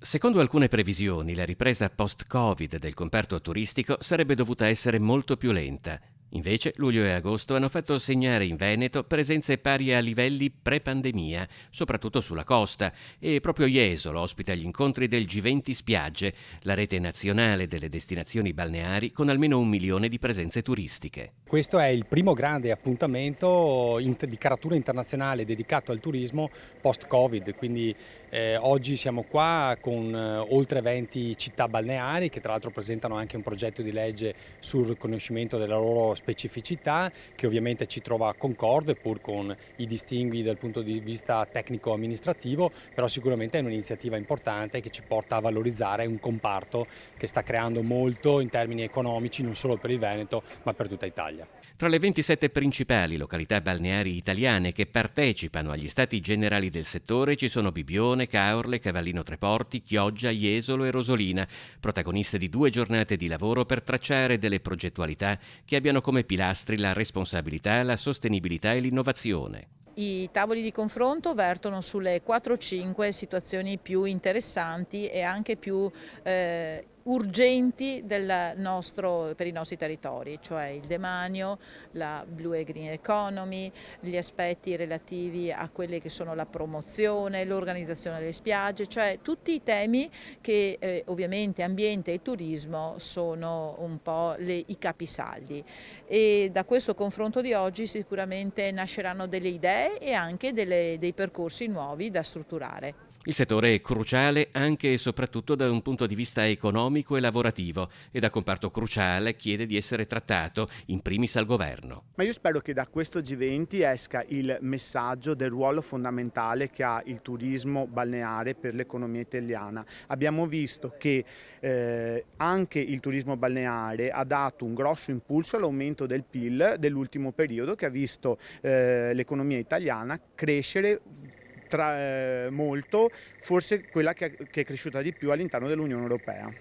Secondo alcune previsioni, la ripresa post-Covid del comparto turistico sarebbe dovuta essere molto più lenta. Invece, luglio e agosto hanno fatto segnare in Veneto presenze pari a livelli pre-pandemia, soprattutto sulla costa, e proprio Jesolo ospita gli incontri del G20 Spiagge, la rete nazionale delle destinazioni balneari con almeno 1 milione di presenze turistiche. Questo è il primo grande appuntamento di caratura internazionale dedicato al turismo post-Covid, quindi oggi siamo qua con oltre 20 città balneari che tra l'altro presentano anche un progetto di legge sul riconoscimento della loro specificità, che ovviamente ci trova concorde pur con i distingui dal punto di vista tecnico-amministrativo, però sicuramente è un'iniziativa importante che ci porta a valorizzare un comparto che sta creando molto in termini economici non solo per il Veneto ma per tutta Italia. Tra le 27 principali località balneari italiane che partecipano agli stati generali del settore ci sono Bibione, Caorle, Cavallino Treporti, Chioggia, Jesolo e Rosolina, protagoniste di 2 giornate di lavoro per tracciare delle progettualità che abbiano come pilastri la responsabilità, la sostenibilità e l'innovazione. I tavoli di confronto vertono sulle 4-5 situazioni più interessanti e anche più urgenti per i nostri territori, cioè il demanio, la Blue e Green Economy, gli aspetti relativi a quelle che sono la promozione, l'organizzazione delle spiagge, cioè tutti i temi che ovviamente ambiente e turismo sono un po' i capisaldi, e da questo confronto di oggi sicuramente nasceranno delle idee e anche dei percorsi nuovi da strutturare. Il settore è cruciale anche e soprattutto da un punto di vista economico e lavorativo e da comparto cruciale chiede di essere trattato, in primis al governo. Ma io spero che da questo G20 esca il messaggio del ruolo fondamentale che ha il turismo balneare per l'economia italiana. Abbiamo visto che anche il turismo balneare ha dato un grosso impulso all'aumento del PIL dell'ultimo periodo, che ha visto l'economia italiana crescere molto, forse quella che è cresciuta di più all'interno dell'Unione Europea.